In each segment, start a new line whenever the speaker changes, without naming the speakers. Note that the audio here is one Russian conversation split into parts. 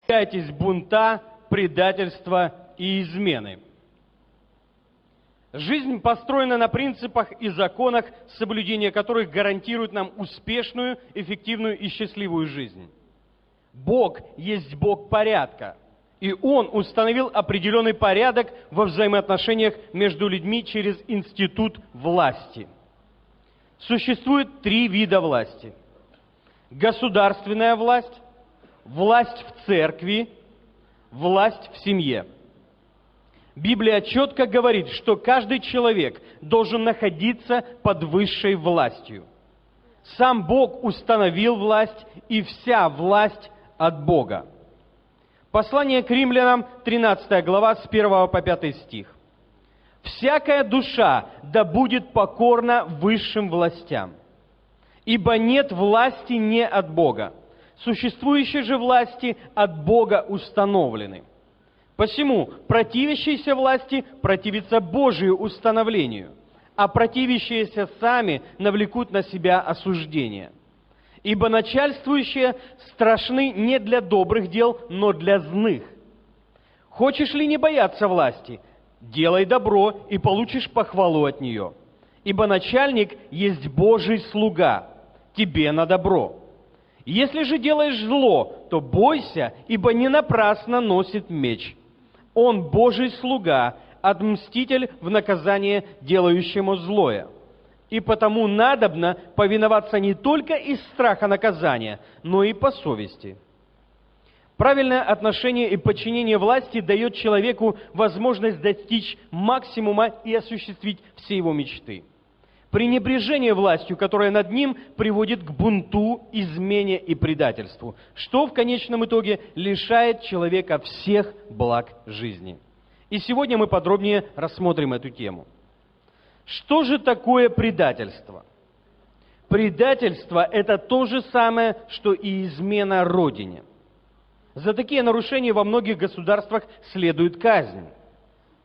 Бойтесь бунта, предательства и измены. Жизнь построена на принципах и законах, соблюдение которых гарантирует нам успешную, эффективную и счастливую жизнь. Бог есть Бог порядка, и Он установил определенный порядок во взаимоотношениях между людьми через институт власти. Существует 3 вида власти. Государственная власть, власть в церкви, власть в семье. Библия четко говорит, что каждый человек должен находиться под высшей властью. Сам Бог установил власть, и вся власть от Бога. Послание к Римлянам, 13 глава, с 1 по 5 стих. «Всякая душа да будет покорна высшим властям, ибо нет власти не от Бога. Существующие же власти от Бога установлены. Посему противящиеся власти противятся Божию установлению, а противящиеся сами навлекут на себя осуждение. Ибо начальствующие страшны не для добрых дел, но для злых. Хочешь ли не бояться власти? Делай добро, и получишь похвалу от нее. Ибо начальник есть Божий слуга, тебе на добро. Если же делаешь зло, то бойся, ибо не напрасно носит меч. Он Божий слуга, отмститель в наказание делающему злое. И потому надобно повиноваться не только из страха наказания, но и по совести». Правильное отношение и подчинение власти дает человеку возможность достичь максимума и осуществить все его мечты. Пренебрежение властью, которая над ним, приводит к бунту, измене и предательству, что в конечном итоге лишает человека всех благ жизни. И сегодня мы подробнее рассмотрим эту тему. Что же такое предательство? Предательство – это то же самое, что и измена Родине. За такие нарушения во многих государствах следует казнь.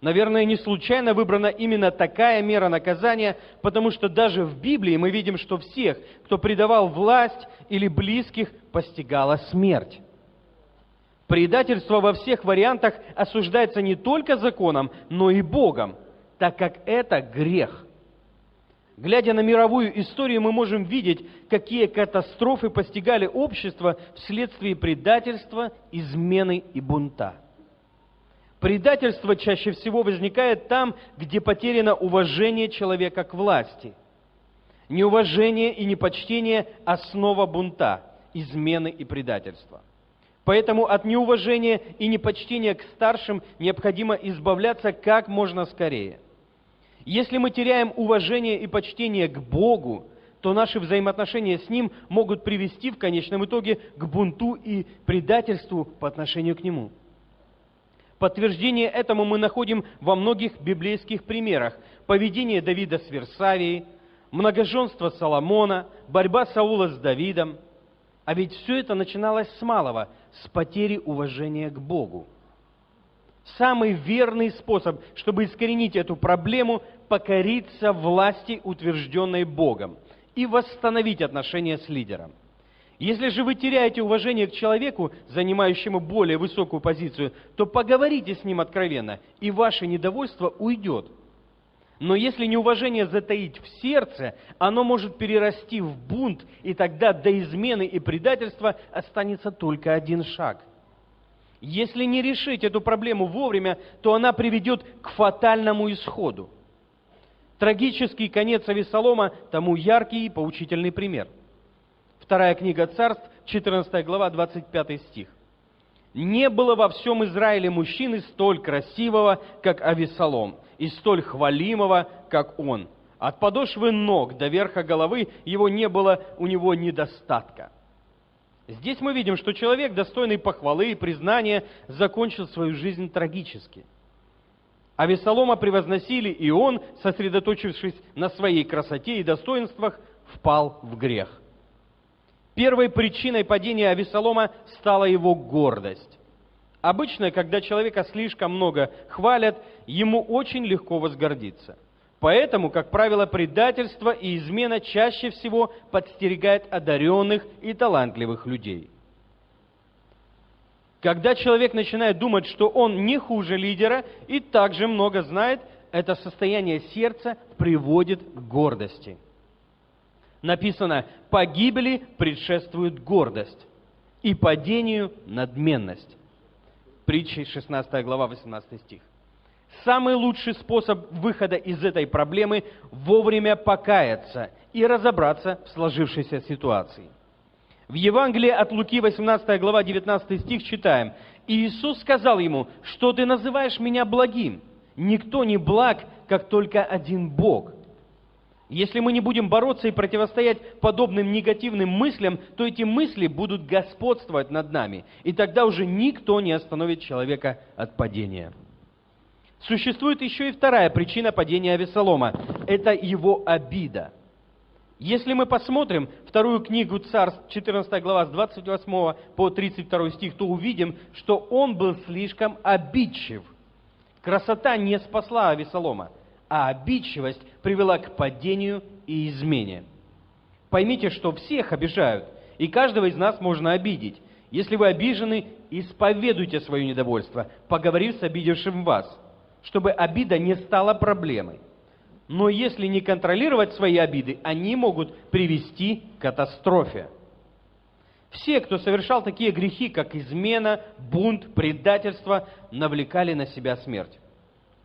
Наверное, не случайно выбрана именно такая мера наказания, потому что даже в Библии мы видим, что всех, кто предавал власть или близких, постигала смерть. Предательство во всех вариантах осуждается не только законом, но и Богом, так как это грех. Глядя на мировую историю, мы можем видеть, какие катастрофы постигали общество вследствие предательства, измены и бунта. Предательство чаще всего возникает там, где потеряно уважение человека к власти. Неуважение и непочтение – основа бунта, измены и предательства. Поэтому от неуважения и непочтения к старшим необходимо избавляться как можно скорее. Если мы теряем уважение и почтение к Богу, то наши взаимоотношения с Ним могут привести в конечном итоге к бунту и предательству по отношению к Нему. Подтверждение этому мы находим во многих библейских примерах. Поведение Давида с Версавией, многоженство Соломона, борьба Саула с Давидом. А ведь все это начиналось с малого, с потери уважения к Богу. Самый верный способ, чтобы искоренить эту проблему, покориться власти, утвержденной Богом, и восстановить отношения с лидером. Если же вы теряете уважение к человеку, занимающему более высокую позицию, то поговорите с ним откровенно, и ваше недовольство уйдет. Но если неуважение затаить в сердце, оно может перерасти в бунт, и тогда до измены и предательства останется только один шаг. Если не решить эту проблему вовремя, то она приведет к фатальному исходу. Трагический конец Авессалома тому яркий и поучительный пример. Вторая книга Царств, 14 глава, 25 стих. «Не было во всем Израиле мужчины столь красивого, как Авессалом, и столь хвалимого, как он. От подошвы ног до верха головы его не было у него недостатка». Здесь мы видим, что человек, достойный похвалы и признания, закончил свою жизнь трагически. Авессалома превозносили, и он, сосредоточившись на своей красоте и достоинствах, впал в грех. Первой причиной падения Авессалома стала его гордость. Обычно, когда человека слишком много хвалят, ему очень легко возгордиться. Поэтому, как правило, предательство и измена чаще всего подстерегает одаренных и талантливых людей. Когда человек начинает думать, что он не хуже лидера и также много знает, это состояние сердца приводит к гордости. Написано, погибели предшествует гордость и падению надменность. Притча 16 глава, 18 стих. Самый лучший способ выхода из этой проблемы – вовремя покаяться и разобраться в сложившейся ситуации. В Евангелии от Луки, 18 глава, 19 стих читаем. «И Иисус сказал ему, что ты называешь меня благим? Никто не благ, как только один Бог». Если мы не будем бороться и противостоять подобным негативным мыслям, то эти мысли будут господствовать над нами, и тогда уже никто не остановит человека от падения. Существует еще и вторая причина падения Авессалома – это его обида. Если мы посмотрим вторую книгу Царств, 14 глава, с 28 по 32 стих, то увидим, что он был слишком обидчив. Красота не спасла Авессалома, а обидчивость привела к падению и измене. Поймите, что всех обижают, и каждого из нас можно обидеть. Если вы обижены, исповедуйте свое недовольство, поговорив с обидевшим вас, чтобы обида не стала проблемой. Но если не контролировать свои обиды, они могут привести к катастрофе. Все, кто совершал такие грехи, как измена, бунт, предательство, навлекали на себя смерть.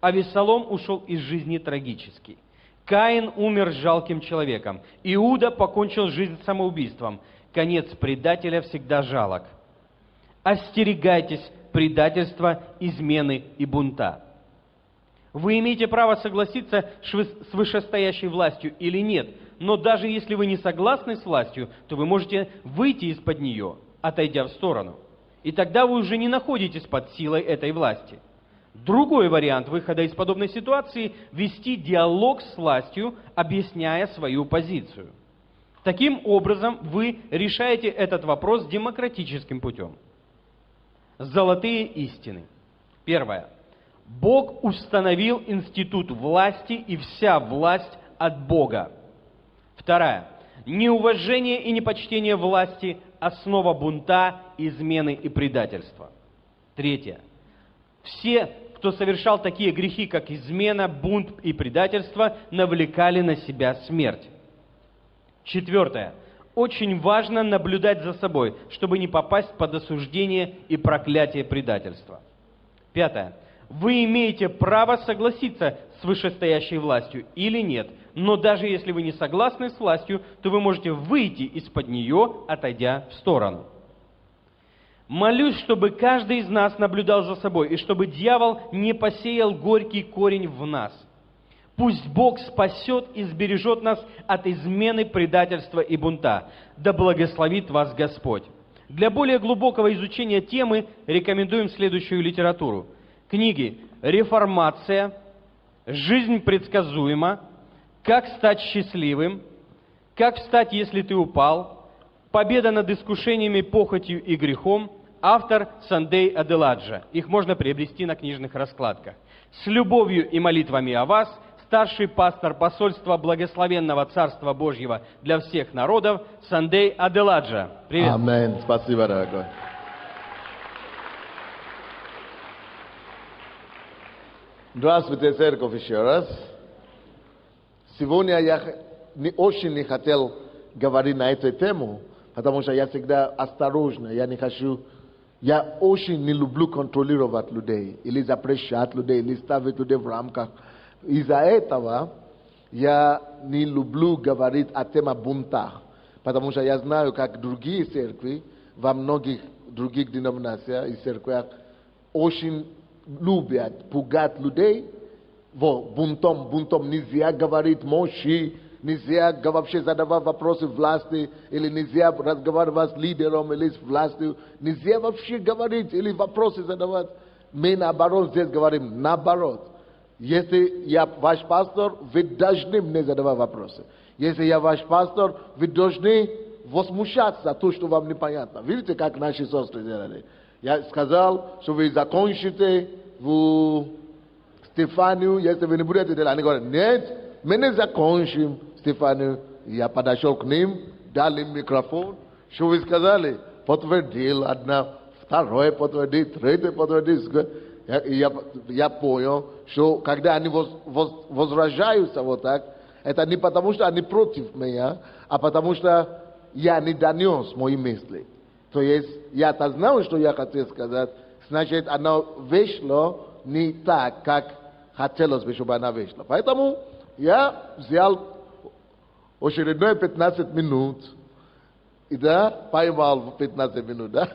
Авессалом ушел из жизни трагически. Каин умер жалким человеком. Иуда покончил жизнь самоубийством. Конец предателя всегда жалок. Остерегайтесь предательства, измены и бунта. Вы имеете право согласиться с вышестоящей властью или нет, но даже если вы не согласны с властью, то вы можете выйти из-под нее, отойдя в сторону. И тогда вы уже не находитесь под силой этой власти. Другой вариант выхода из подобной ситуации – вести диалог с властью, объясняя свою позицию. Таким образом, вы решаете этот вопрос демократическим путем. Золотые истины. Первое. Бог установил институт власти, и вся власть от Бога. Второе. Неуважение и непочтение власти – основа бунта, измены и предательства. Третье. Все, кто совершал такие грехи, как измена, бунт и предательство, навлекали на себя смерть. Четвертое. Очень важно наблюдать за собой, чтобы не попасть под осуждение и проклятие предательства. Пятое. Вы имеете право согласиться с вышестоящей властью или нет, но даже если вы не согласны с властью, то вы можете выйти из-под нее, отойдя в сторону. Молюсь, чтобы каждый из нас наблюдал за собой, и чтобы дьявол не посеял горький корень в нас. Пусть Бог спасет и сбережет нас от измены, предательства и бунта. Да благословит вас Господь. Для более глубокого изучения темы рекомендуем следующую литературу. Книги «Реформация», «Жизнь предсказуема», «Как стать счастливым», «Как встать, если ты упал», «Победа над искушениями, похотью и грехом», автор Сандей Аделаджа. Их можно приобрести на книжных раскладках. С любовью и молитвами о вас, старший пастор посольства Благословенного Царства Божьего для всех народов Сандей Аделаджа. Привет.
Аминь. Спасибо, дорогой. Здравствуйте, церковь, еще раз. Сегодня я очень не хотел говорить на эту тему, потому что я всегда осторожно, я очень не люблю контролировать людей, или запрещать людей, или ставить людей в рамках. Из-за этого я не люблю говорить о теме бунта, потому что я знаю, как другие церкви, во многих других деноминациях и церквях, очень любят пугать людей бунтом нельзя говорить мощи, нельзя вообще задавать вопросы власти, или нельзя разговаривать с лидером или с властью, нельзя вообще говорить или вопросы задавать. Мы наоборот здесь говорим наоборот. Если я ваш пастор, вы должны мне задавать вопросы. Если я ваш пастор, вы должны возмущаться то, что вам непонятно. Видите, как наши сестры делали? Я сказал, что вы закончите в Стефанию, если вы не будете делать. Они говорят, нет, мы не закончим Стефанию. Я подошел к ним, дал им микрофон. Что вы сказали? Подтвердил одна второе подтвердить, третье подтвердить. Я понял, что когда они возражаются вот так, это не потому, что они против меня, а потому что я не донес мои мысли. То есть я-то знал, что я хотел сказать, значит, оно вышло не так, как хотелось бы, чтобы она вышла. Поэтому я взял очередные 15 минут, и да, поймал 15 минут, да?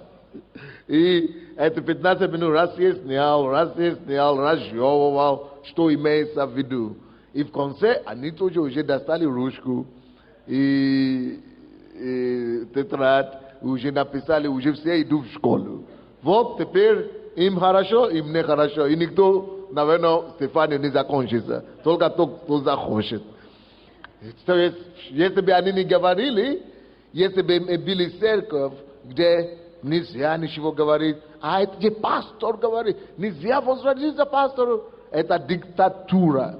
И эти 15 минут разъяснял, разжевывал, что имеется в виду. И в конце они тоже уже достали ручку и тетрадь, уже написали, уже все идут в школу. Вот теперь им хорошо, им не хорошо. И никто, наверное, Стефания не закончится. Только тот, кто захочет. То есть, если бы они не говорили, если бы были церковь, где нельзя ничего говорить, а это где пастор говорит, нельзя возразить за пастору, это диктатура.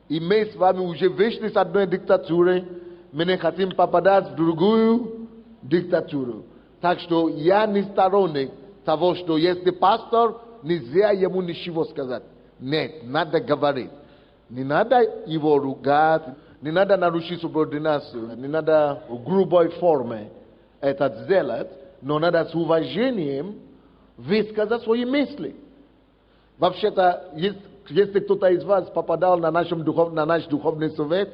И мы с вами уже вышли с одной диктатуры, мы не хотим попадать в другую диктатуру. Так что я не сторонник того, что если пастор, нельзя ему ничего сказать. Нет, надо говорить. Не надо его ругать, не надо нарушить субординацию, не надо в грубой форме это сделать, но надо с уважением высказать свои мысли. Вообще-то, если кто-то из вас попадал на наш духовный совет,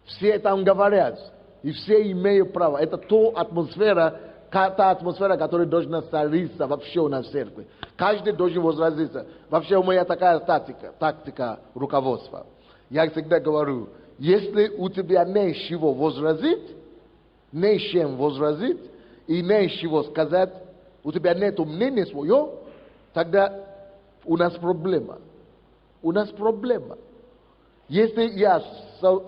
все там говорят, и все имеют право. Это та атмосфера, которая должна цариться вообще у нас в церкви. Каждый должен возразиться. Вообще у меня такая тактика руководства. Я всегда говорю, если у тебя не из чего возразить, не с чем возразить, и не из чего сказать, у тебя нет мнения своего, тогда у нас проблема. У нас проблема. Если я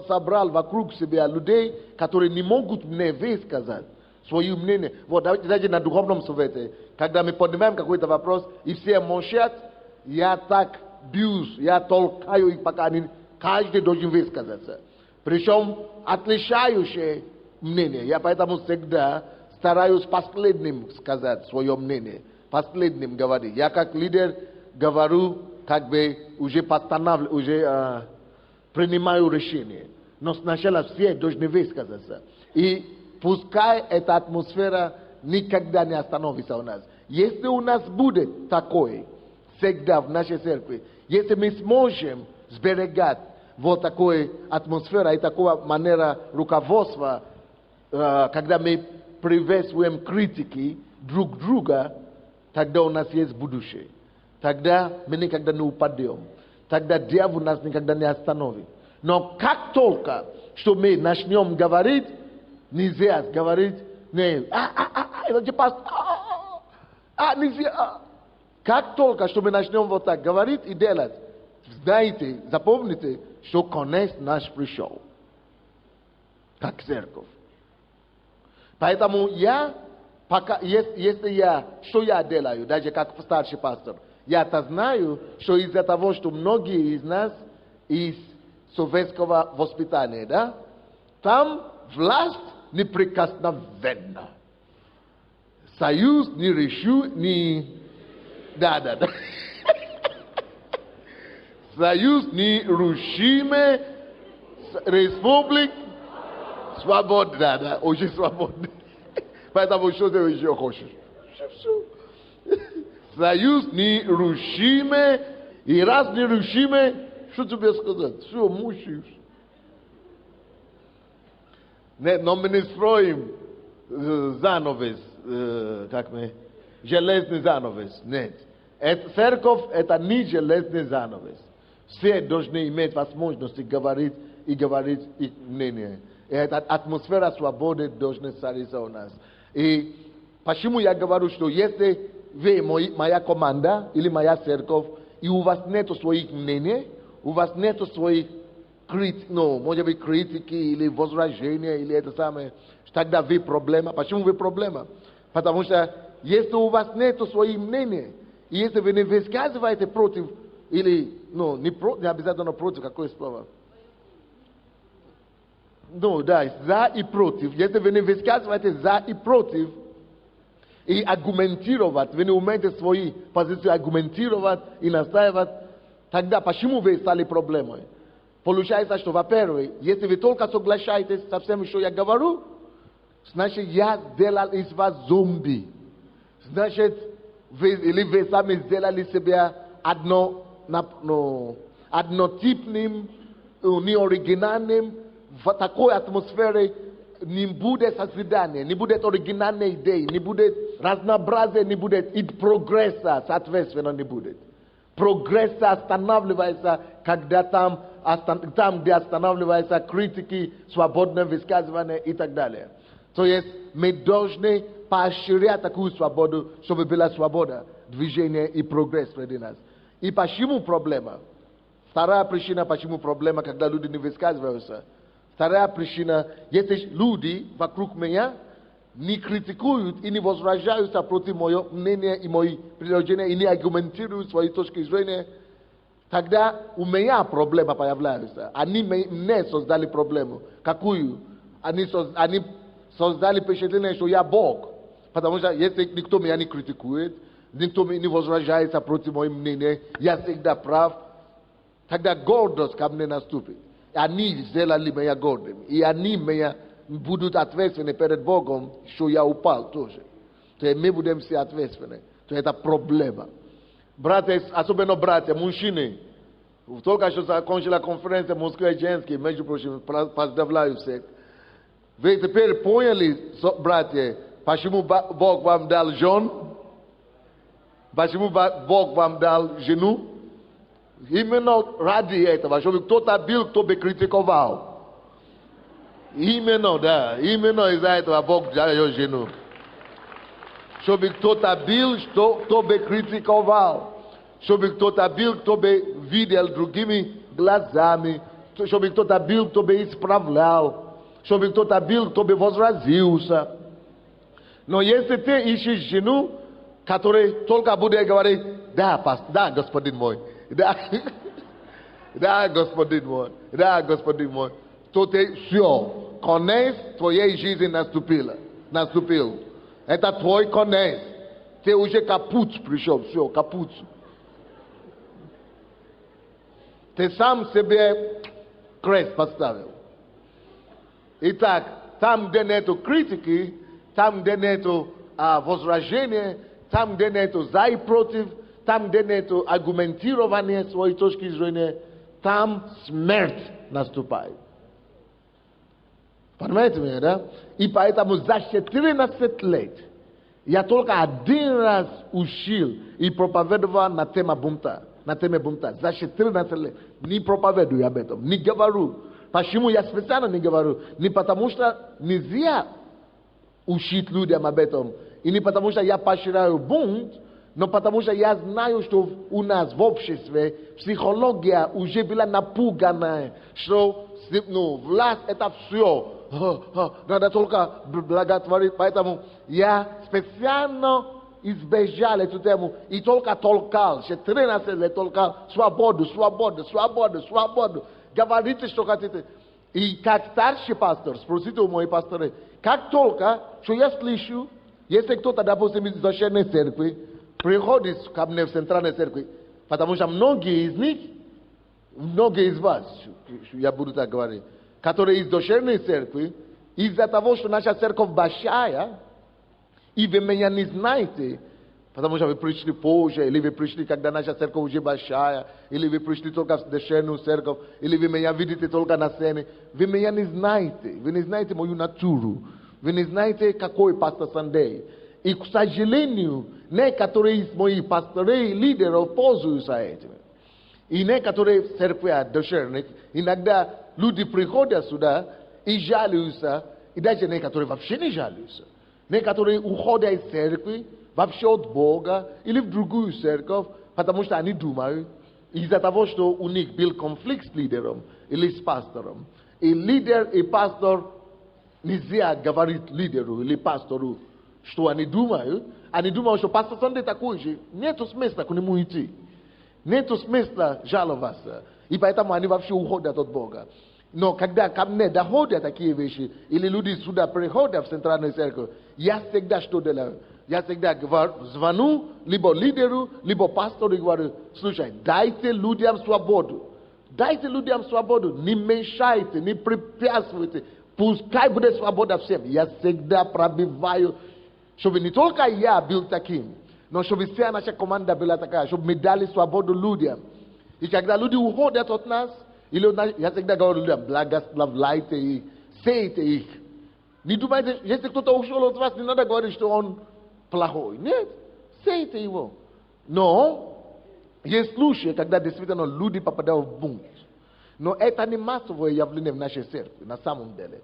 собрал вокруг себя людей, которые не могут мне высказать свое мнение, вот даже на духовном совете, когда мы поднимаем какой-то вопрос, и все молчат, я так бьюсь, я толкаю их, пока каждый должен высказаться. Причем отличающее мнение. Я поэтому всегда стараюсь последним сказать свое мнение, последним говорить. Я как лидер говорю, как бы уже постанавливаю, уже принимаю решение. Но сначала все должны высказаться. И пускай эта атмосфера никогда не остановится у нас. Если у нас будет такое всегда в нашей церкви, если мы сможем сберегать вот такую атмосферу и такую манеру руководства, когда мы приветствуем критики друг друга, тогда у нас есть будущее. Тогда мы никогда не упадем. Тогда дьявол нас никогда не остановит. Но как только, что мы начнем говорить, нельзя говорить, не, это же пастор, нельзя. Как только, что мы начнем вот так говорить и делать, знаете, запомните, что конец наш пришел. Как церковь. Поэтому я, что я делаю, даже как старший пастор, я-то знаю, что из-за того, что многие из нас из советского воспитания, да, там власть неприкосновенна. Союз не решу, да. Союз нерушимый, республик, свобода, да, очень свободный. Поэтому что ты еще хочешь? Все. Союз нерушимый, и раз нерушимый, что тебе сказать? Все, мучаешь. Нет, но мы не строим занавес, железный занавес. Нет. Церковь – это не железный занавес. Все должны иметь возможность говорить их мнение. И эта атмосфера свободы должна цариться у нас. И почему я говорю, что если вы моя команда или моя церковь, и у вас нет своих мнений, у вас нет своих может быть, критики или возражения, или это самое, тогда вы проблема. Почему вы проблема? Потому что если у вас нет своих мнений, и если вы не высказываете против, или, не обязательно против, какое слово? Да, за и против. Если вы не высказываете за и против, и аргументировать, вы не умеете свои позиции аргументировать и настаивать, тогда почему вы стали проблемой? Получается, что, во-первых, если вы только соглашаетесь со всем, что я говорю, значит, я сделал из вас зомби. Значит, вы сами сделали себя однотипным, неоригинальным, в такой атмосфере не будет созидания, не будет оригинальной идеи, не будет разнообразия, не будет и прогресса, соответственно, не будет. Прогресса останавливается, когда там, где останавливаются критики, свободное высказывание и так далее. То есть мы должны поощрять такую свободу, чтобы была свобода движения и прогресс среди нас. И почему проблема? Вторая причина, почему проблема, когда люди не высказываются. Вторая причина, если люди вокруг меня не критикуют и не возражаются против моего мнения и моих предложений, и не аргументируют свои точки зрения, тогда у меня проблема появляется. Они мне создали проблему. Какую? Они создали впечатление, что я Бог. Потому что если никто меня не критикует, никто не возражается против моего мнения, я всегда прав, тогда гордость ко мне наступит. Они сделали меня гордым. И они меня будут ответственны перед Богом, что я упал тоже. То есть мы будем все ответственны. То это проблема. Братья, особенно братья, мужчины. Только что закончила конференция мужской и женской, между прочим, поздравляю всех. Вы теперь поняли, братья, почему Бог вам дал жен? Почему Бог вам дал жену? Именно ради этого, чтобы кто-то был, кто бы критиковал. Именно, да, именно из-за этого Бог дал жену. Чтобы кто-то был, кто бы критиковал. Чтобы кто-то был, кто бы видел другими глазами. Чтобы кто-то был, кто бы исправлял. Чтобы кто-то был, кто бы возразился. Но если ты ищешь жену, которая только будет говорить, да, пастор, да, господин мой, да, да, господин мой, то ты все, конец твоей жизни наступил. Это твой конец. Ты уже капут пришел, все, капут. Ты сам себе крест поставил. Итак, там, где нету критики, там, где нету возражения, там, где нету за и против, там, где нету аргументирования своей точки зрения, там смерть наступает. Понимаете меня, да? И поэтому за 14 лет я только один раз учил и проповедовал на теме бунта. За 14 лет. Не проповедую об этом, не говорю. Почему я специально не говорю? Не потому что нельзя учить людям об этом. И не потому что я поощряю бунт, но потому что я знаю, что у нас в обществе психология уже была напуганная, что власть это все. Надо только благотворить. Поэтому я специально избежал эту тему и только толкал. 14 лет толкал свободу. Говорите, что хотите. И как старший пастор, спросите у моих пасторов, как только, что я слышу, если кто-то, допустим, из дочерней церкви, приходит ко мне в центральной церкви, потому что многие из вас, я буду так говорить, которые из дочерней церкви, из-за того, что наша церковь большая, и вы меня не знаете, потому что вы пришли позже, или вы пришли, когда наша церковь уже большая, или вы пришли только в дочернюю церковь, или вы меня видите только на сцене, вы меня не знаете, вы не знаете мою натуру, вы не знаете, какой пастор Сандей. И, к сожалению, некоторые из моих пасторей и лидеров пользуются этим. И некоторые в церкви дочерних, иногда люди приходят сюда и жалуются, и даже некоторые вообще не жалуются. Некоторые уходят из церкви вообще от Бога или в другую церковь, потому что они думают, из-за того, что у них был конфликт с лидером или с пастором. И лидер и пастор нельзя говорить лидеру или пастору, что они думают, что пастор Сандей такой же, нету смысла к нему идти. Нету смысла жаловаться. И поэтому они вообще уходят от Бога. Но когда ко мне доходят такие вещи, или люди сюда приходят в центральную церковь, я всегда что делаю? я всегда звоню либо лидеру, либо пастору и говорю: слушай, дайте людям свободу. Дайте людям свободу, не мешайте, не препятствуйте. Пускай будет свобода всем. Я всегда пробиваю, чтобы не только я был таким, но чтобы вся наша команда была такая, чтобы мы дали свободу людям. И когда люди уходят от нас, я всегда говорю людям: благословляйте их, сейте их. Не думайте, если кто-то ушел от вас, не надо говорить, что он плохой. Нет, сейте его. Но есть случаи, когда действительно люди попадают в бунт. Но это не массовое явление в нашей церкви, на самом деле.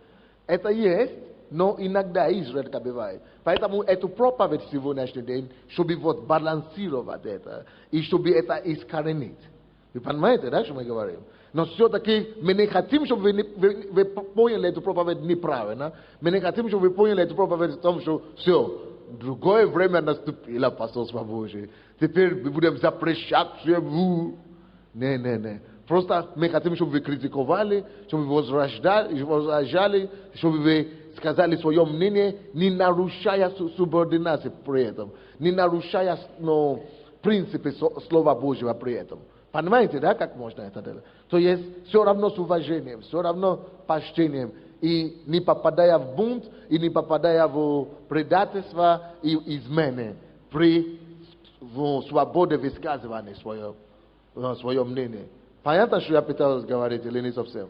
Это есть, но иногда изредка бывает. Поэтому эту проповедь сегодняшний день, чтобы вот балансировать это, и чтобы это искоренить. Вы понимаете, да, что мы говорим? Но все-таки мы не хотим, чтобы вы поняли эту проповедь неправильно. Мы не хотим, чтобы вы поняли эту проповедь в том, что все, другое время наступило, пасторство Божие. Теперь мы будем запрещать всему. Не. Просто мы хотим, чтобы вы критиковали, чтобы вы возражали, чтобы вы сказали свое мнение, не нарушая субординацию при этом, не нарушая принципы Слова Божьего при этом. Понимаете, да, как можно это делать? То есть все равно с уважением, все равно почтением, и не попадая в бунт, и не попадая в предательство и измены при свободе высказывания свое мнение. Понятно, что я пытался говорить, или не совсем?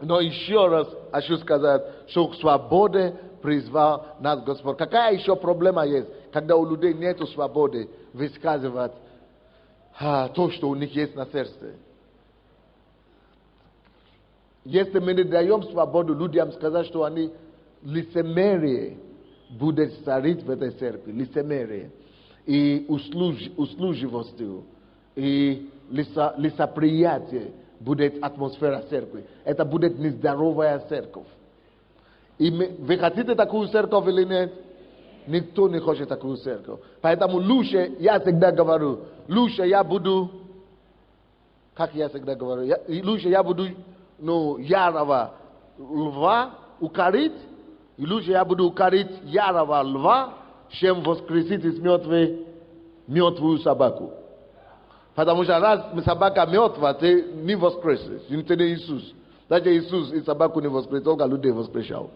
Но еще раз хочу сказать, что к свободе призвал нас Господь. Какая еще проблема есть, когда у людей нет свободы высказывать то, что у них есть на сердце? Если мы не даем свободу людям сказать, что они лицемерие будет царить в этой церкви, лицемерие и услуживостью, и лицеприятие будет атмосфера церкви. Это будет нездоровая церковь. И вы хотите такую церковь или нет? Никто не хочет такую церковь. Поэтому лучше, я всегда говорю, лучше я буду, как я всегда говорю, лучше я буду ярого льва укорить, и лучше я буду укорить ярого льва, чем воскресить из мертвую собаку. Потому что раз собака мертва, ты не воскресишь, ты не Иисус. Даже Иисус и собаку не воскресил, только людей воскрешал.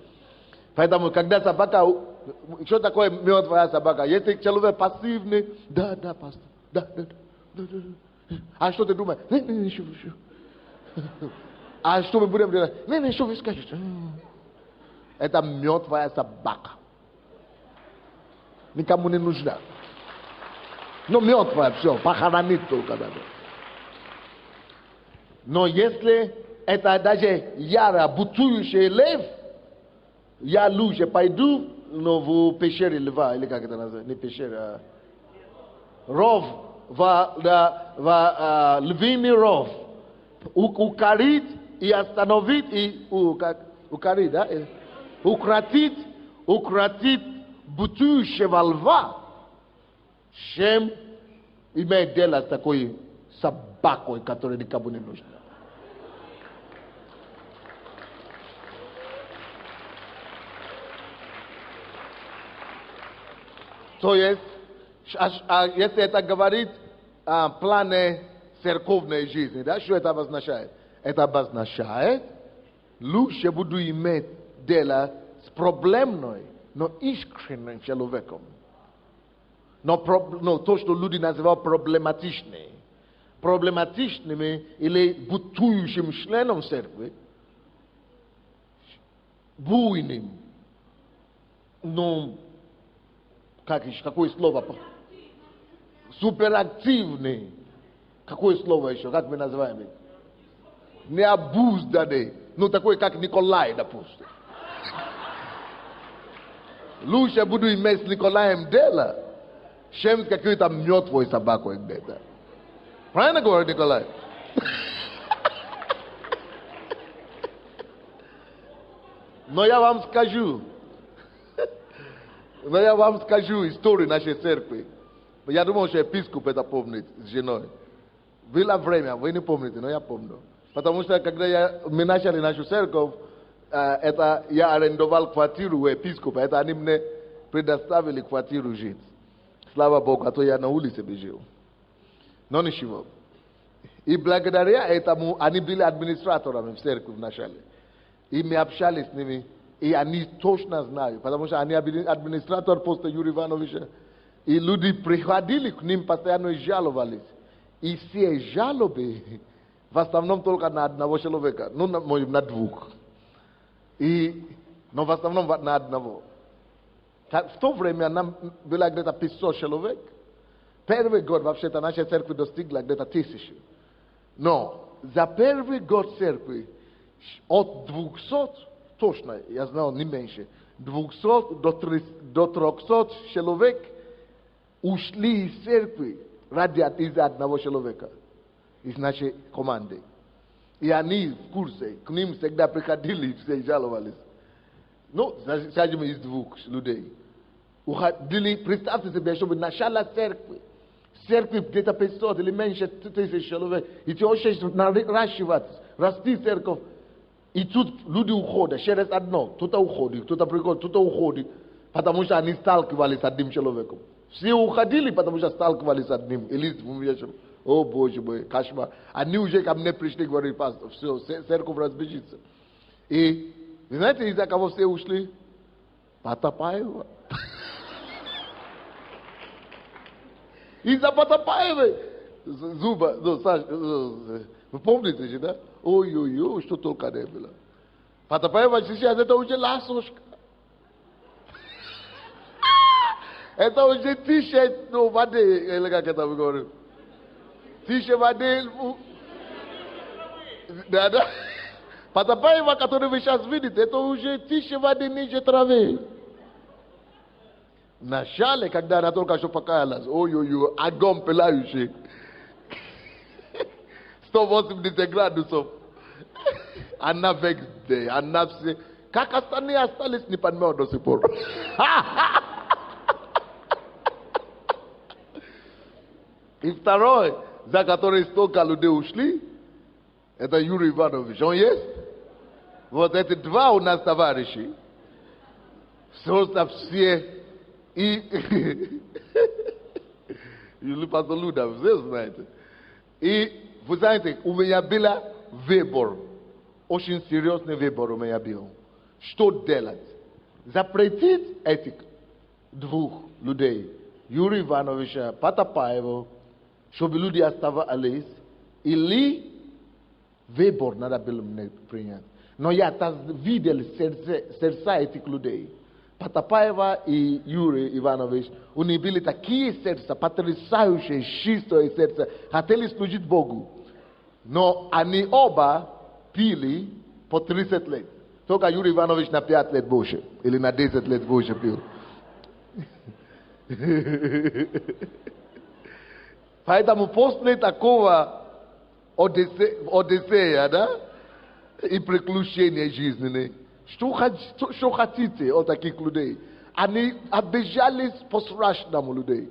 Поэтому, когда собака, что такое мертвая собака? Если человек пассивный, да, пастор, да. А что ты думаешь? Не. А что мы будем делать? Не, что вы скажете? Это мертвая собака. Никому не нужна. Но мертвая, все, похоронить только надо. Но если это даже яро бутующий лев, я лучше пойду в пещере льва, или как это называется, не пещера, ров, в львиный ров, укорить и остановить, и укорить, да? Укротить бутующего льва, чем иметь дело с такой собакой, которая никому не нужна. То есть, если это говорит о плане церковной жизни, да, что это обозначает? Это обозначает, лучше буду иметь дело с проблемной, но искренним человеком. Но то, что люди называют проблематичными. Проблематичными или бутующим членом церкви, буйным, какое слово? Суперактивный. Какое слово еще? Как мы называем это? Необузданный. Такой, как Николай, допустим. Лучше буду иметь с Николаем дело, чем с какой-то мертвой собакой где-то. Правильно говорит Николай? Но я вам скажу историю нашей церкви. Я думал, что епископ это помнит с женой. Было время, вы не помните, но я помню. Потому что когда мы начали нашу церковь, я арендовал квартиру у епископа. Это они мне предоставили квартиру жить. Слава Богу, а то я на улице бы жил. Но ничего. И благодаря этому они были администраторами в церкви вначале. И мы общались с ними, и они точно знают, потому что они администратор после Юрия Ивановича. И люди приходили к ним постоянно и жаловались. И все жалобы в основном только на одного человека, ну на двух. Но в основном на одного. В то время нам было где-то 500 человек. Первый год вообще-то наша церковь достигла где-то 1000. Но за первый год церкви от 200, точно, я знал не меньше, 200 до 300 человек ушли из церкви ради из-за одного человека, из нашей команды. И они в курсе, к ним всегда приходили, все жаловались. Ну, скажем, из двух людей. Уходили, представьте себе, чтобы начало церкви. Церкви где-то 500 или меньше 1000 человек. И ты хочешь наращивать, расти церковь. И тут люди уходят через одно. Кто-то уходит, кто-то приходит, кто-то уходит. Потому что они сталкивались с одним человеком. Все уходили, потому что сталкивались с одним. Или с двумя человеками. О, Боже мой, кошмар. Они уже ко мне пришли, говорили, пастор, все, церковь разбежится. И, вы знаете, из-за кого все ушли? Потапаева. Из-за Потапаевой. Зуба, ну, Саш, вы помните же, да? Ой-ой-ой, что только не было. Потапаева сейчас это уже ласушка. Это уже тише, ну, воды, или как это мы говорим. Тише воды. Да. Потапаева, который вы сейчас видите, это уже тише воды ниже травы. Вначале, когда она только что покаялась, ой-ой-ой, огонь пылающий. 180 градусов. Она везде, она все. Как остальные остались, не понимаю до сих пор. И второй, за который столько людей ушли, это Юрий Иванович. Он есть? Вот эти два у нас товарищи. Все. И Юлий Пастор Люда, все знаете. И вы знаете, у меня был выбор. Очень серьезный выбор у меня был. Что делать? Запретить этих двух людей, Юрия Ивановича, Потапаева, чтобы люди оставались, или выбор надо было мне принять. Но я видел сердца этих людей. Потапаева и Юрий Иванович, у них были такие сердца, потрясающие, чистые сердца, хотели служить Богу. Но они оба пили по 30 лет. Только Юрий Иванович на 5 лет больше, или на 10 лет больше пил. Поэтому после такого Одиссея, да, и приключения жизненные, что хотите от таких людей? Они обижались по-страшному людей.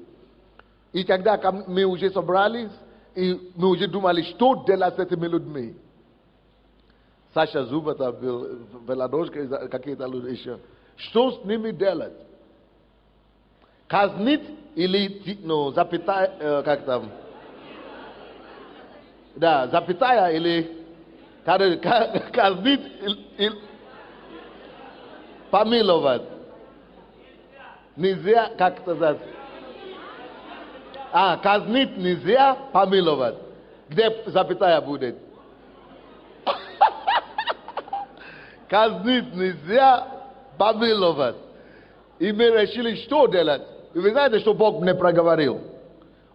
И когда мы уже собрались, и мы уже думали, что делать с этими людьми. Саша Зубата, Беладошка, какие-то люди еще. Что с ними делать? Казнить или, ну, запятая, как там? Да, запятая или казнить или помиловать. Нельзя, как сказать? Казнить нельзя, помиловать. Где запятая будет? Казнить нельзя, помиловать. И мы решили, что делать. И вы знаете, что Бог мне проговорил?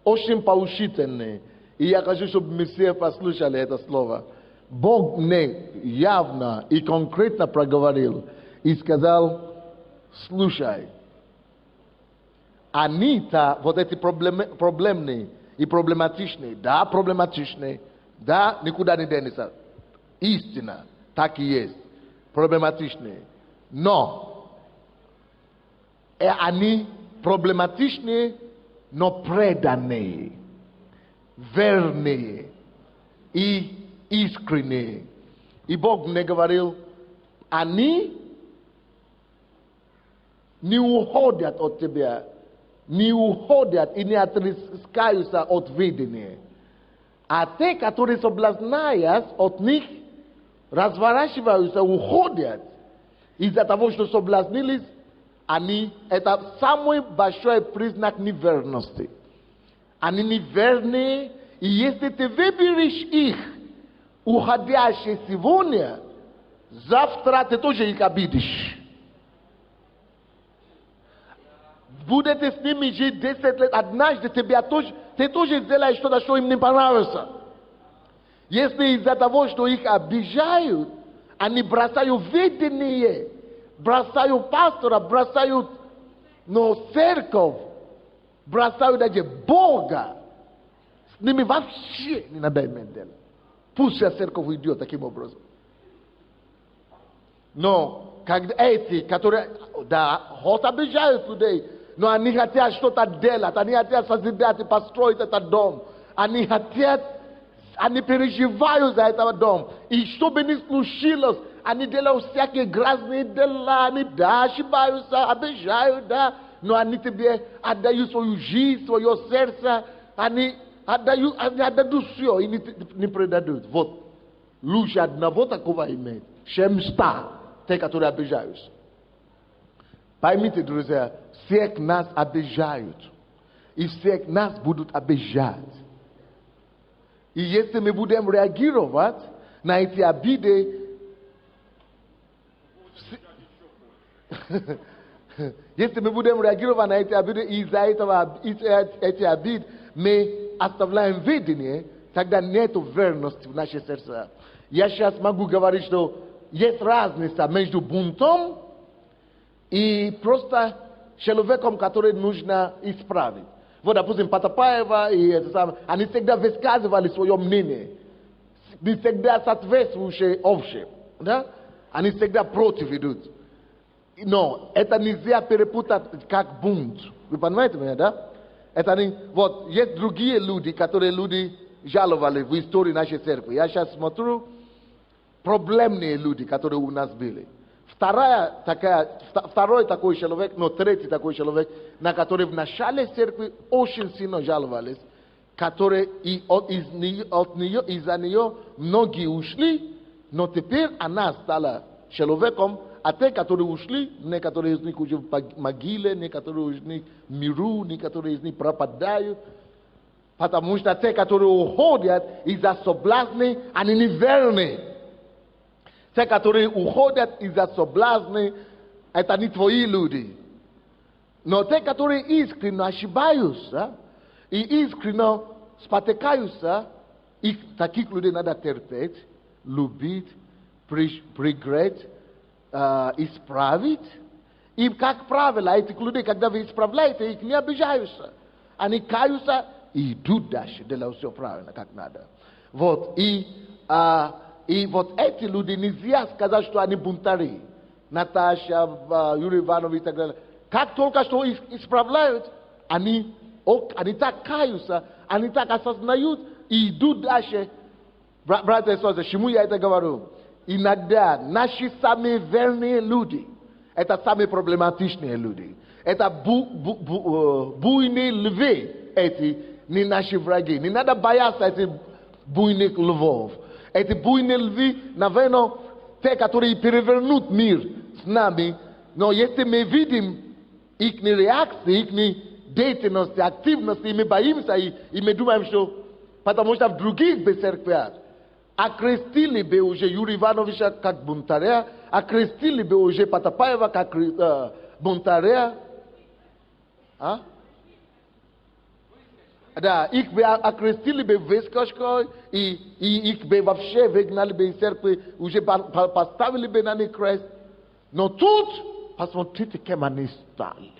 Очень поучительный. И я хочу, чтобы мы все послушали это слово. Бог мне явно и конкретно проговорил. И сказал, слушай, они-то, вот эти проблемные и проблематичные, да, никуда не денется. Истина, так и есть. Проблематичные. Но, они проблематичные, но преданные, верные и искренние. И Бог мне говорил, они не уходят от тебя, не уходят и не отрискаются от видения. А те, которые соблазняясь от них, разворачиваются, уходят из-за того, что соблазнились, это самый большой признак неверности. Они неверные, и если ты выберешь их, уходящие сегодня, завтра ты тоже их обидишь. Будете с ними жить 10 лет, однажды ты тоже сделаешь что-то, что им не понравится. Если из-за того, что их обижают, они бросают видение, бросают пастора, бросают церковь, бросают даже Бога, с ними вообще не надо иметь дело. Пусть вся церковь уйдет таким образом. Но когда эти, которые, хоть обижают людей, но они хотят что-то делать, они хотят созидать и построить этот дом, они переживают за этот дом. И чтобы не случилось, они делают всякие грязные дела, они ошибаются, обижают, но они тебе отдают свою жизнь, свое сердце, они отдадут все и не предадут. Вот, лучше одного такого иметь, чем 100, те, которые обижаются. Поймите, друзья, всех нас обижают, и всех нас будут обижать. И если мы будем реагировать на эти обиды, если мы будем реагировать на эти обиды, и из-за эти обиды мы оставляем видение, тогда нет верности в нашем сердце. Я сейчас могу говорить, что есть разница между бунтом и просто человеком, который нужно исправить. Вот, допустим, Потапаева и это самое, они всегда высказывали свое мнение, не всегда соответствующее общему, да? Они всегда против идут. Но это нельзя перепутать как бунт. Вы понимаете меня, да? Это не... Вот, есть другие люди, которые люди жаловали в истории нашей церкви. Я сейчас смотрю, проблемные люди, которые у нас были. Второй такой человек, третий такой человек, на который в начале церкви очень сильно жаловались, которые из-за нее многие ушли, но теперь она стала человеком, а те, которые ушли, некоторые из них уже в могиле, некоторые из них в миру, некоторые из них пропадают, потому что те, которые уходят из-за соблазны, они неверны. Те, которые уходят из-за соблазны, это не твои люди. Но те, которые искренне ошибаются и искренне спотыкаются, таких людей надо терпеть, любить, пригреть, исправить. И, как правило, этих людей, когда вы исправляете, их не обижаются. Они каются и идут дальше, делают все правильно, как надо. Вот, и вот эти люди нельзя сказать, что они бунтари. Наташа, Юрий Иванович и так далее. Как только что исправляют, они так каются, они так осознают и идут дальше. Братья и сестры, чему я это говорю? Иногда наши самые верные люди, это самые проблематичные люди. Это буйные львы, эти не наши враги. Не надо бояться этих буйных львов. Эти буйные львы, наверное, те, которые перевернут мир с нами, но если мы видим их реакции, их деятельность, активность, и мы боимся, и мы думаем, что потому что в других церквях окрестили бы уже Юрия Ивановича как бунтаря, окрестили бы уже Потапаева как бунтаря. Да, их бы окрестили бы выскочкой, и их бы вообще выгнали бы из церкви, уже поставили бы на них крест. Но тут, посмотрите, кем они стали.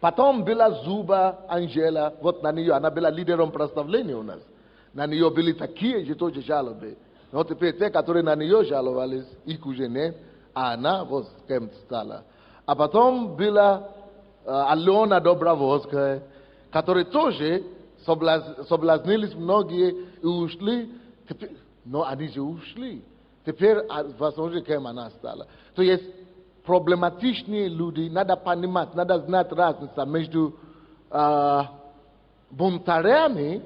Потом была Зуба Анжела, вот на нее, она была лидером прославления у нас. На нее были такие же тоже жалобы. Но теперь те, которые на нее жаловались, их уже нет, а она вот с кем стала. А потом была Алена Добровольская, которая тоже соблазнились многие и ушли. Но они же ушли. Теперь возможно, кем она стала. То есть проблематичные люди, надо понимать, надо знать разницу между бунтарями,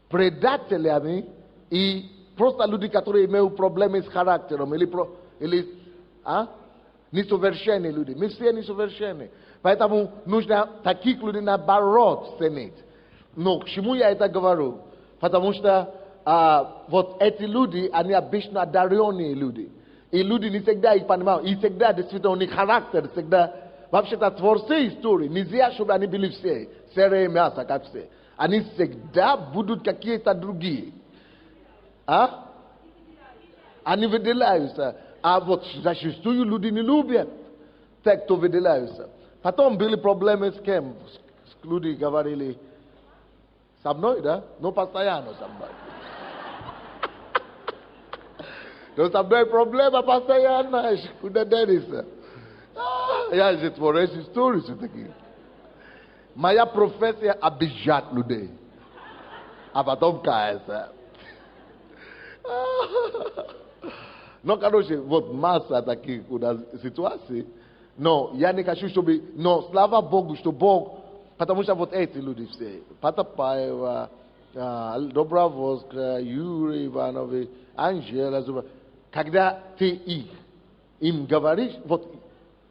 предателями и просто люди, которые имеют проблемы с характером или несовершенные люди. Мы все несовершенны. Поэтому нужно таких людей наоборот ценить. Но к чему я это говорю? Потому что вот эти люди, они обычно одаренные люди. И люди не всегда их понимают. И всегда действительно у них характер, всегда. Вообще-то творцы истории, нельзя, чтобы они были все серые мясо, как все. Они всегда будут какие-то другие. Они выделяются. А вот зачастую люди не любят тех, кто выделяются. Потом были проблемы с кем? Люди говорили, со мной, да? Ну, постоянно со мной. Но со мной проблема постоянно. Куда денешься? Я же творец истории все-таки. Моя профессия обижать людей. А потом каяться. Но, короче, вот масса таких ситуаций. Но я не хочу, чтобы... Но слава Богу, что Бог... Потому что вот эти люди все. Потапаева, Добровольская, Юрий Иванович, Анжела Зуба. Когда ты им говоришь, вот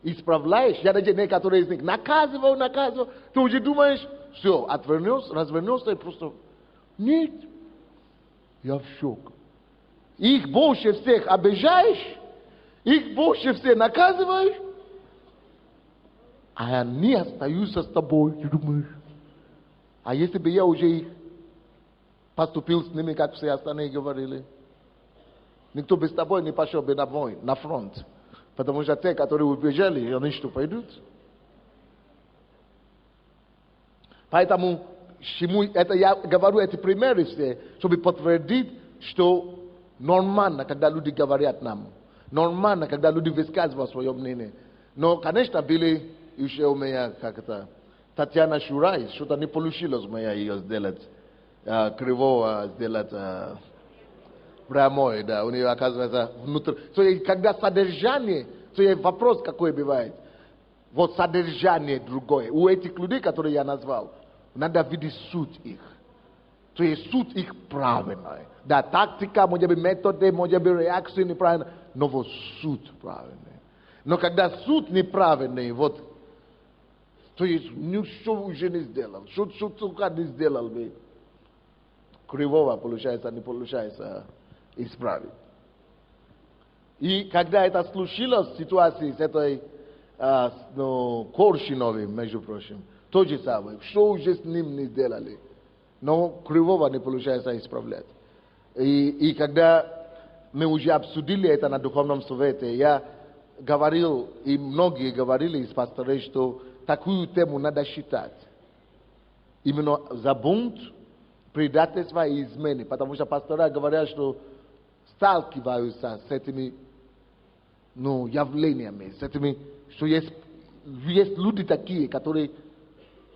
исправляешь, я даже некоторые из них наказывал, ты уже думаешь, все, развернулся и просто... Нет, я в шоке. Их больше всех обижаешь, их больше всех наказываешь, а они остаются с тобой, ты думаешь. А если бы я уже их поступил с ними, как все остальные говорили, никто бы с тобой не пошел бы на войну, на фронт. Потому что те, которые убежали, они что, пойдут? Поэтому, это я говорю эти примеры все, чтобы подтвердить, что нормально, когда люди говорят нам. Нормально, когда люди высказывают свое мнение. Но, конечно, были еще у меня, Татьяна Шурай, что-то не получилось у меня ее сделать, кривого сделать прямой, да, у нее оказывается внутри. То есть, когда содержание, то есть вопрос какой бывает. Вот содержание другое. У этих людей, которые я назвал, надо видеть суть их. То есть суть их правильная. Да, тактика, может быть, методы, может быть, реакции неправильные, но вот суть правильная. Но когда суть неправильная, вот, то есть ничего уже не сделал. Что только не сделал бы. Кривого получается, не получается исправить. И когда это случилось в ситуации с этой Коршиновой, между прочим, то же самое. Что уже с ним не сделали. Но кривого не получается исправлять. И когда мы уже обсудили это на духовном совете, я говорил, и многие говорили из пасторей, что такую тему надо считать. Именно за бунт, предательство и измены. Потому что пастора говорят, что сталкиваются с этими явлениями, с этими, что есть люди такие, которые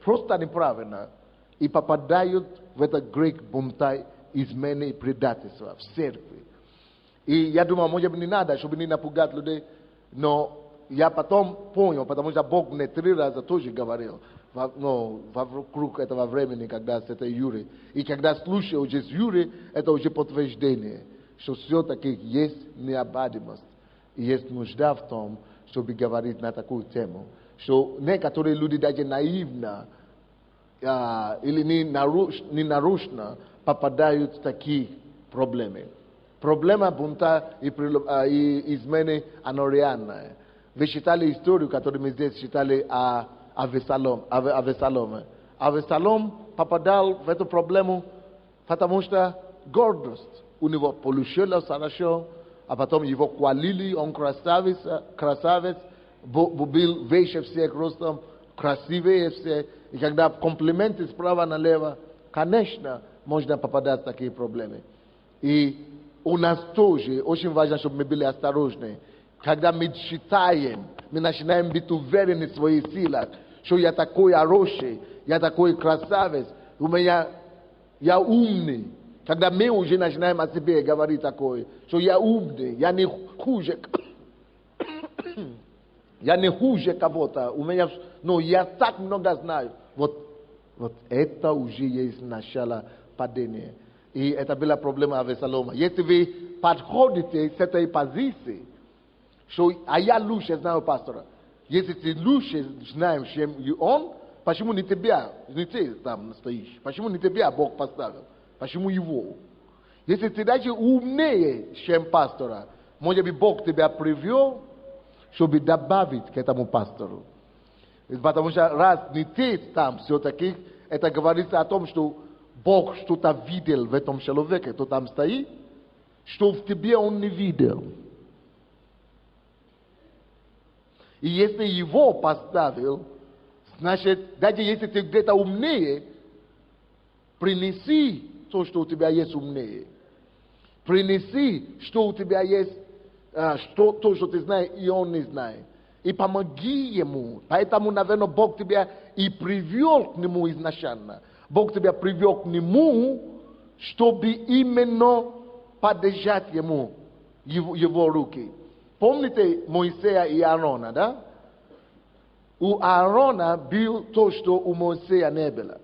просто неправильно и попадают в этот грех бунта, измены и предательства в церкви. И я думаю, может быть, не надо, чтобы не напугать людей, но я потом понял, потому что Бог мне 3 раза тоже говорил, вокруг этого времени, когда с этой Юрой. И когда слушаю уже с Юрой, это уже подтверждение, что все-таки есть необходимость, и есть нужда в том, чтобы говорить на такую тему. Что некоторые люди даже наивно или ненарочно попадают в такие проблемы. Проблема бунта и измены, она реальная. Вы читали историю, которую мы здесь читали о Авесаломе. Авесалом попадал в эту проблему, потому что гордость. У него получилось хорошо, а потом его хвалили, он красавец, был выше всех ростом, красивее все. И когда комплименты справа налево, конечно, можно попадать в такие проблемы. И у нас тоже очень важно, чтобы мы были осторожны. Когда мы читаем, мы начинаем быть уверены в своих силах, что я такой хороший, я такой красавец, у меня Я умный. Когда мы уже начинаем о себе говорить такое, что я умный, я не хуже, я не хуже кого-то, у меня, но я так много знаю. Вот это уже есть начало падения. И это была проблема Авесолома. Если вы подходите с этой позиции, что а я лучше знаю пастора. Если ты лучше знаешь, чем он, почему не тебя, не ты там стоишь? Почему не тебя Бог поставил? Почему его? Если ты даже умнее, чем пастора, может быть, Бог тебя привел, чтобы добавить к этому пастору. Потому что раз не ты там все-таки, это говорится о том, что Бог что-то видел в этом человеке, кто там стоит, что в тебе он не видел. И если его поставил, значит, даже если ты где-то умнее, принеси то, что у тебя есть умнее. Принеси, что у тебя есть, то, что ты знаешь, и он не знает. И помоги ему. Поэтому, наверное, Бог тебя и привел к нему изначально. Бог тебя привел к нему, чтобы именно поддержать ему его руки. Помните Моисея и Аарона, да? У Аарона был то, что у Моисея не было.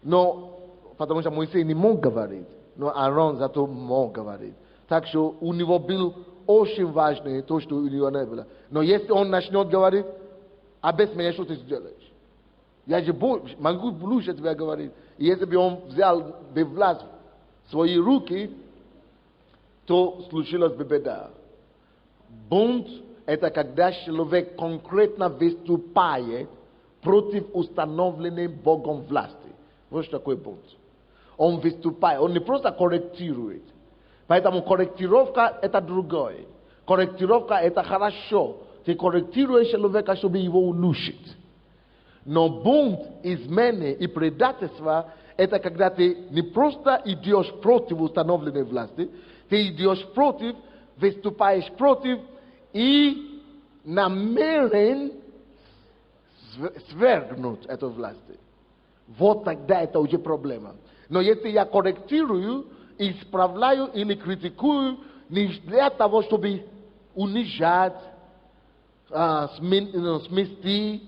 Но, потому что Моисей не мог говорить, но Аарон зато мог говорить. Так что у него был очень важно то, что у него не было. Но если он начнет говорить, а без меня что ты сделаешь? Я же могу лучше тебя говорить. И если бы он взял бы власть в свои руки, то случилась бы беда. Бунт – это когда человек конкретно выступает против установленной Богом власти. Вот что такое бунт. Он выступает, он не просто корректирует. Поэтому корректировка – это другое. Корректировка – это хорошо. Ты корректируешь человека, чтобы его улучшить. Но бунт, измены и предательство – это когда ты не просто идешь против установленной власти, ты идешь против, выступаешь против и намерен свергнуть эту власть. Вот тогда это уже проблема. Но если я корректирую, исправляю или критикую, не для того, чтобы унижать, сместить,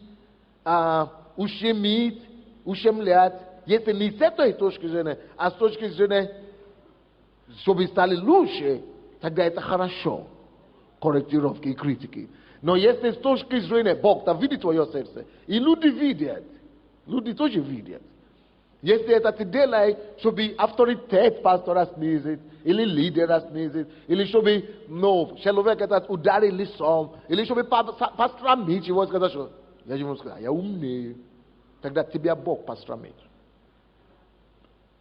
ущемлять, если не с этой точки зрения, а с точки зрения, чтобы стали лучше, тогда это хорошо. Корректировки и критики. Но если с точки зрения, Бог-то видит твое сердце, и люди видят, люди тоже видят. Если это ты делаешь, чтобы авторитет пастора снизить, или лидера снизить, или чтобы, человек этот ударил лицом, или чтобы посрамить его, сказать, что я ему сказал, я умнее. Тогда тебя Бог посрамит.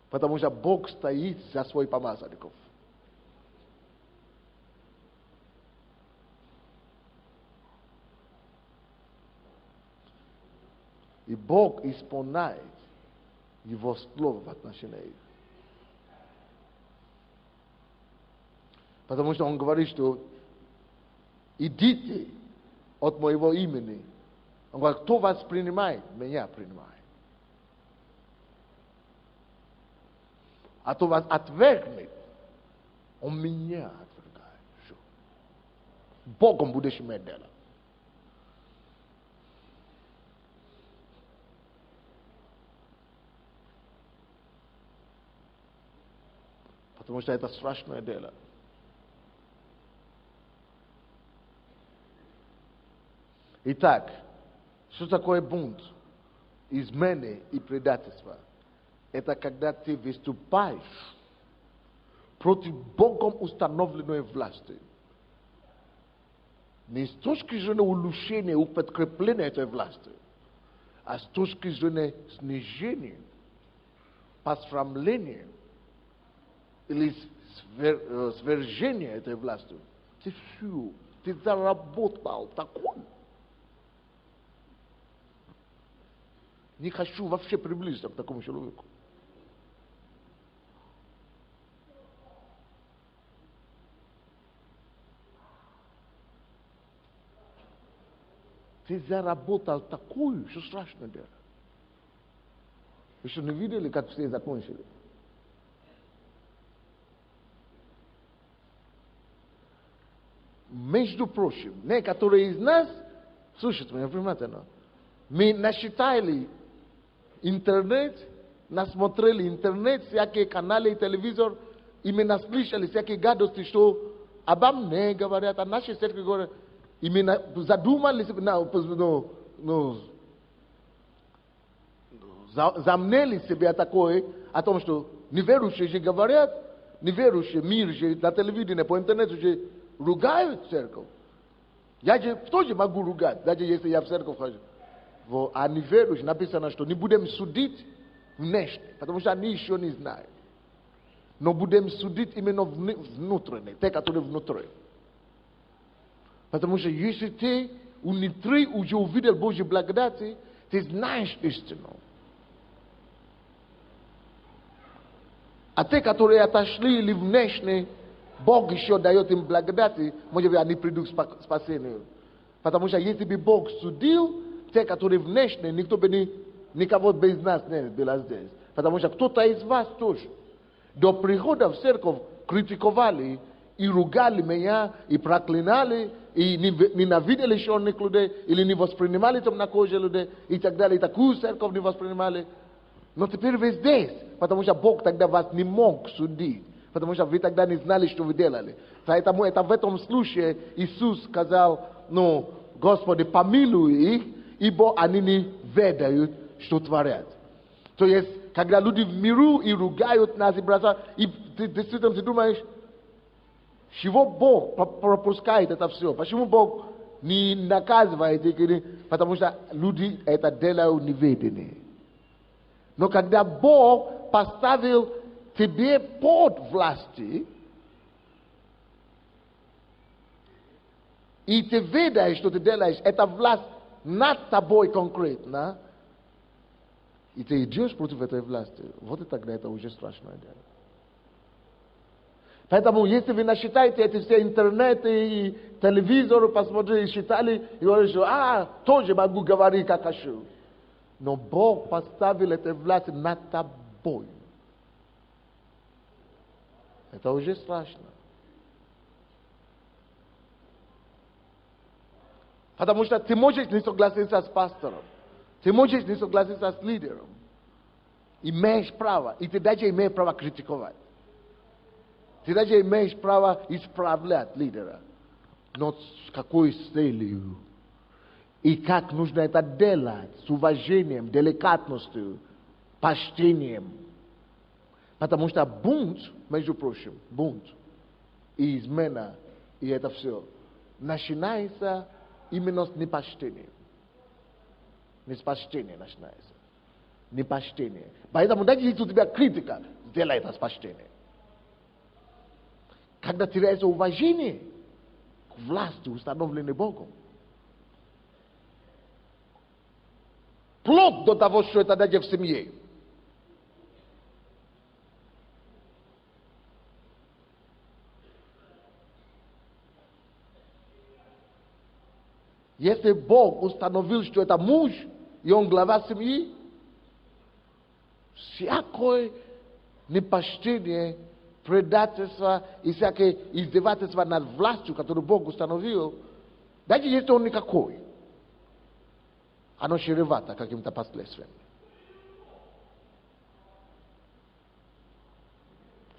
Потому что Бог стоит за свой помазанников. И Бог исполняет Его слово в отношении их. Потому что Он говорит, что идите от моего имени. Он говорит, кто вас принимает, меня принимает. А кто вас отвергнет, он меня отвергает. Все. Богом будешь иметь дело. Потому что это страшное дело. Итак, что такое бунт? Измены и предательство. Это когда ты выступаешь против Богом установленной власти. Не с точки зрения улучшения и подкрепления этой власти, а с точки зрения снижения, посрамления или свержения этой власти. Ты все, ты заработал такой. Не хочу вообще приблизиться к такому человеку. Ты заработал такую, что страшно дело. Вы что, не видели, как все закончили? между прочим, некоторые из нас, слушайте меня внимательно, мы насчитали интернет, насмотрели интернет, всякие каналы, телевизор, и мы наслышали всякие гадости, что обо мне говорят, о нашей церкви говорят, и мы задумались, замнели себе такое, о том, что неверующие же говорят, неверующие, мир же на телевидении, по интернету же ругают церковь. Я же тоже могу ругать, даже если я в церковь хожу. А неверующие написано, что не будем судить внешне, потому что они еще не знают. Но будем судить именно внутренне, те, которые внутри. Потому что если ты внутри уже увидел Божью благодати, ты знаешь истину. А те, которые отошли или внешне, Бог еще дает им благодати, может быть, они придут к спасению. Потому что если бы Бог судил, те, которые внешне, никто бы никого без нас не был здесь. Потому что кто-то из вас тоже до прихода в церковь критиковали и ругали меня, и проклинали, и ненавидели черных людей, или не воспринимали темнокожих людей, и так далее, и такую церковь не воспринимали. Но теперь вы здесь, потому что Бог тогда вас не мог судить, потому что вы тогда не знали, что вы делали. Поэтому это в этом случае Иисус сказал, Господи, помилуй их, ибо они не ведают, что творят. То есть, когда люди в миру и ругают нас, и бросают, и ты действительно ты думаешь, чего Бог пропускает это все? Почему Бог не наказывает их? Потому что люди это делают неведение. Но когда Бог поставил тебе под власти, и ты ведаешь, что ты делаешь, эта власть над тобой конкретно, и ты идешь против этой власти, вот и тогда это уже страшное дело. Поэтому, если вы насчитаете эти все интернеты и телевизоры, посмотрели, считали, и говорите, что, тоже могу говорить, как хочу. Но Бог поставил эту власть над тобой. Это уже страшно. Потому что ты можешь не согласиться с пастором. Ты можешь не согласиться с лидером. Имеешь право. И ты даже имеешь право критиковать. Ты даже имеешь право исправлять лидера. Но с какой целью? И как нужно это делать? С уважением, деликатностью, почтением. Потому что бунт, между прочим, бунт и измена, и это все, начинается именно с непочтением. Не с почтением начинается. Непочтение. Поэтому даже если у тебя критика, сделай это с почтением. Когда теряется уважение к власти, установленной Богом. Вплоть до того, что это даже в семье. Если Бог установил, что это муж, и он глава семьи, всякое непочтение, предательство и всякое издевательство над властью, которую Бог установил, даже если он никакой, оно чревато каким-то последствием.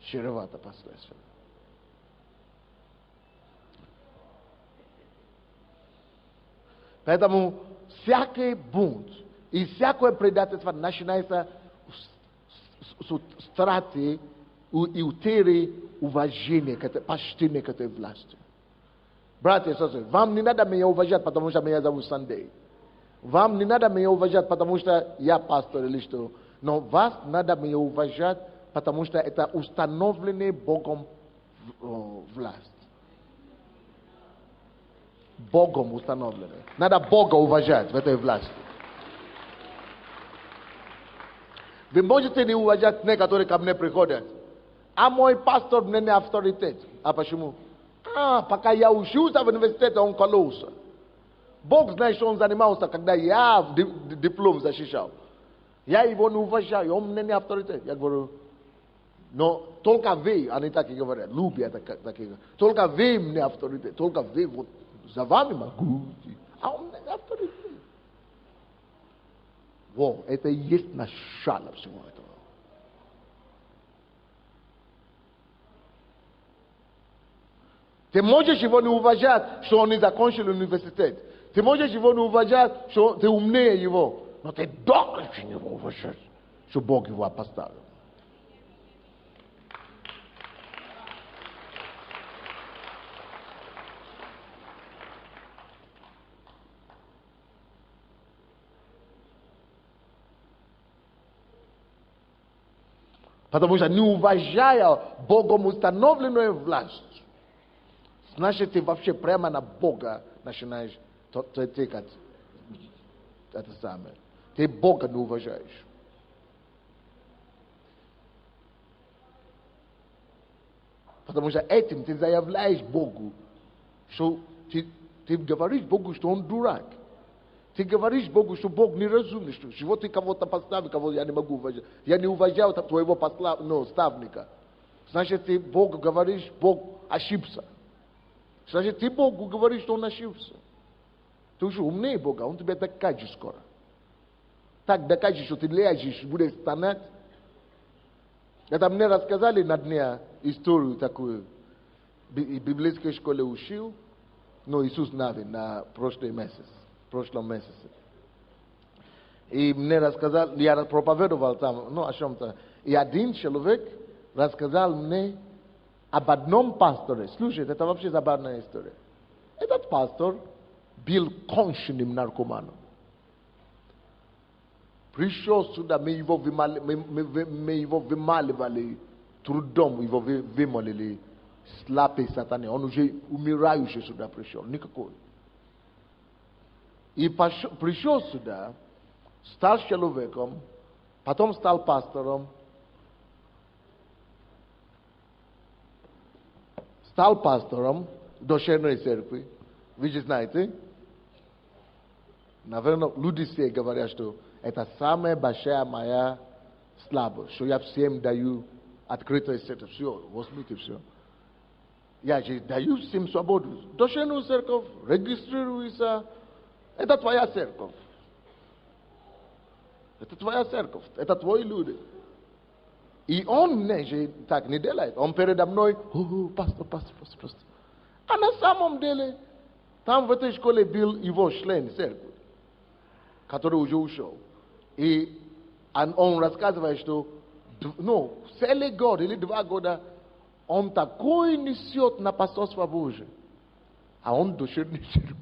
Чревато последствием. Поэтому всякий бунт и всякое предательство начинается с утраты и утери уважения, почтения к этой власти. Братья и сестры, вам не надо меня уважать, потому что меня зовут Сандей. Вам не надо меня уважать, потому что я пастор или что. Но вас надо меня уважать, потому что это установленная Богом власть. Богом установленная. Надо Бога уважать в этой власти. Вы можете не уважать те, которые ко мне приходят. А мой пастор мне не авторитет. А почему? Пока я учился в университете, он кололся. Бог знает, что он занимался, когда я диплом защищал. Я его не уважаю, он мне не авторитет. Я говорю, Но только вы, они так и говорят, любят так и говорят. Только вы мне авторитет, только вы, вот за вами могу. А он не авторитет. Вот, это и есть начало всего этого. Ты можешь его не уважать, что он не закончил университет. Ты можешь его не уважать, что ты умнее его. Но ты должен его уважать, что Бог его поставил. Потому что не уважая Богом установленную власть, значит, ты вообще прямо на Бога начинаешь тыкать это самое. Ты Бога не уважаешь. Потому что этим ты заявляешь Богу, что ты говоришь Богу, что он дурак. Ты говоришь Богу, что Бог неразумный, что чего ты кого-то поставил, кого я не могу уважать. Я не уважал твоего ставника. Значит, ты Богу говоришь, Бог ошибся. Значит, ты Богу говоришь, что он ошибся. Ты уже умнее Бога, он тебе докажет скоро. Так докажет, что ты лежишь, будешь стонать. Это мне рассказали на дне историю такую. В библейской школе учил, но Иисус Навин на прошлом месяце. И мне рассказал, я проповедовал там, о чем-то. И один человек рассказал мне об одном пасторе. Слушайте, это вообще забавная история. Этот пастор был конченным наркоманом. Пришел сюда, мы его вымаливали трудом, его вымолили с лапой сатаны. Он уже умирающий сюда пришел, никакой. И пришел сюда, стал человеком, потом стал пастором, душевной церкви. Вы же знаете, наверное, люди все говорят, что это самая большая моя слабость, что я всем даю открытое сердце. Все, возьмите все. Я же даю всем свободу. Душевную церковь, регистрируйся. Это твоя церковь. Это твоя церковь. Это твои люди. И он мне же так не делает. Он передо мной, пастор. А на самом деле, там в этой школе был его член церкви, который уже ушел. И он рассказывает, что целый год или 2 года он такой несет на пасторство Божие. А он душевный церковь.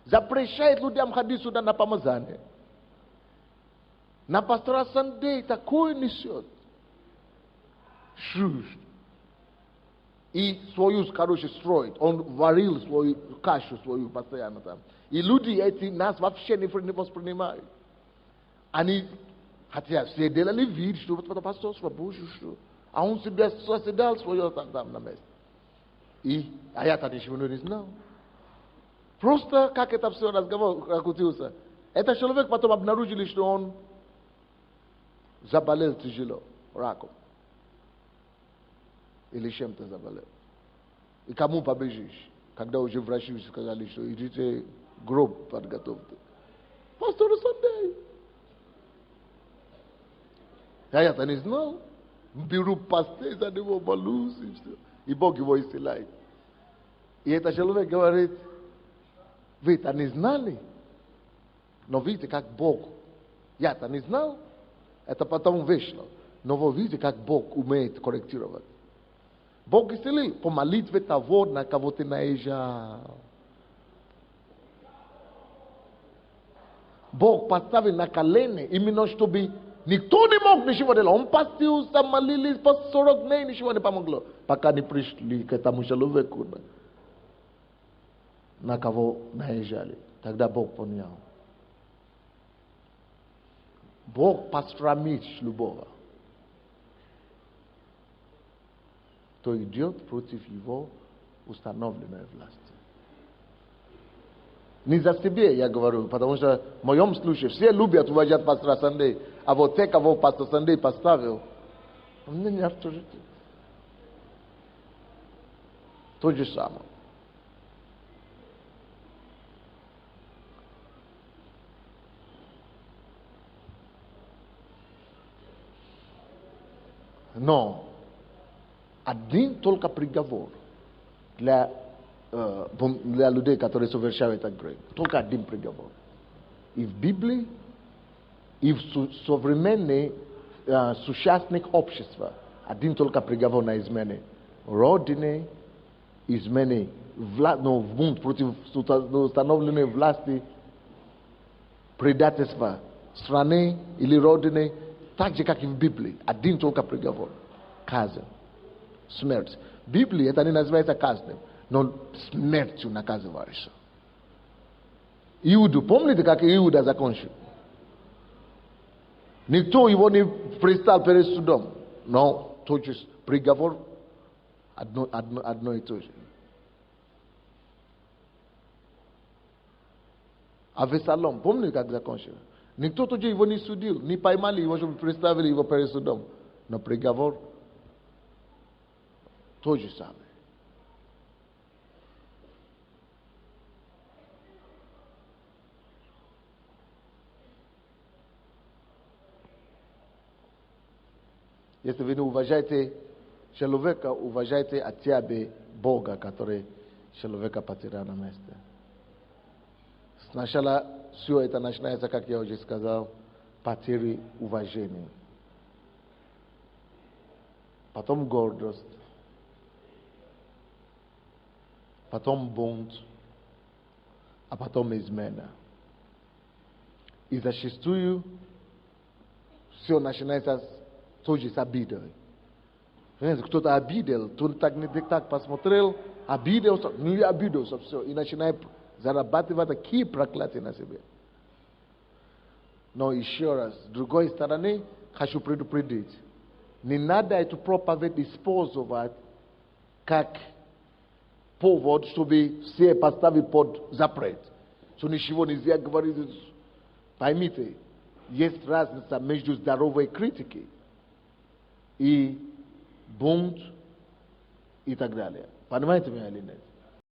Запрещает людям ходить сюда на помазание. На пастора Сандей такой несет. Чушь. И свою, строит. Он варил свою кашу свою постоянно там. И люди эти нас вообще не воспринимают. Они, хотя все делали вид, что это пасторство Божье, что. А он себе соседал свое там на месте. А я тогда ничего не знал. Просто как это все разговор крутился. Этот человек потом обнаружили, что он заболел тяжело, раком. Или чем-то заболел. И кому побежишь? Когда уже врачи сказали, что идите гроб подготовьте. Пастор Сандей. Я-то не знал. Беру пастырь за него, молюсь и все. И Бог его исцеляет. И этот человек говорит, вы это не знали? Но видите, как Бог. Я-то не знал. Это потом вышло. Но вы видите, как Бог умеет корректировать. Бог исцелил по молитве того, на кого ты наезжал. Бог поставил на колени, именно чтобы никто не мог ничего делать. Он постился, молились по 40 дней, ничего не помогло. Пока не пришли к этому человеку, на кого наезжали. Тогда Бог понял. Бог посрамит любого, кто идет против его установленной власти. Не за себе я говорю, потому что в моем случае все любят уважать пастора Сандей, а вот те, кого пастор Сандей поставил, Не авторитет. То же самое. Но один только приговор для людей, которые совершают этот грех. Только один приговор. И в Библии, и в современных сучасных обществах один только приговор на измены Родины, измены бунт против установленной власти, предательства страны или Родины, так же, как и в Библии. Один только приговор. Казнь. Смерть. В Библии это не называется казнью, но смертью наказываешься. Иуду, помните, как Иуда закончил? Никто его не пристал перед судом. Но то есть приговор одно и то же. А Весалом, помните, как закончил? Никто тоже его не судил, не поймали его, чтобы представили его перед судом. Но приговор то же самое. Если вы не уважаете человека, уважайте хотя бы Бога, который человека потерял на месте. Сначала все это начинается, как я уже сказал, потери уважения. Потом гордость. Потом бунт. А потом измена. И зачастую все начинается тоже с обидой. Кто-то обидел, кто-то так посмотрел, обиделся, не обиделся, все. И начинает зарабатывать такие проклятия на себе. Но еще раз, с другой стороны, хочу предупредить. Не надо эту проповедь использовать как повод, чтобы все поставить под запрет. Что ничего нельзя говорить. Поймите, есть разница между здоровой критикой и бунт и так далее. Понимаете меня или нет?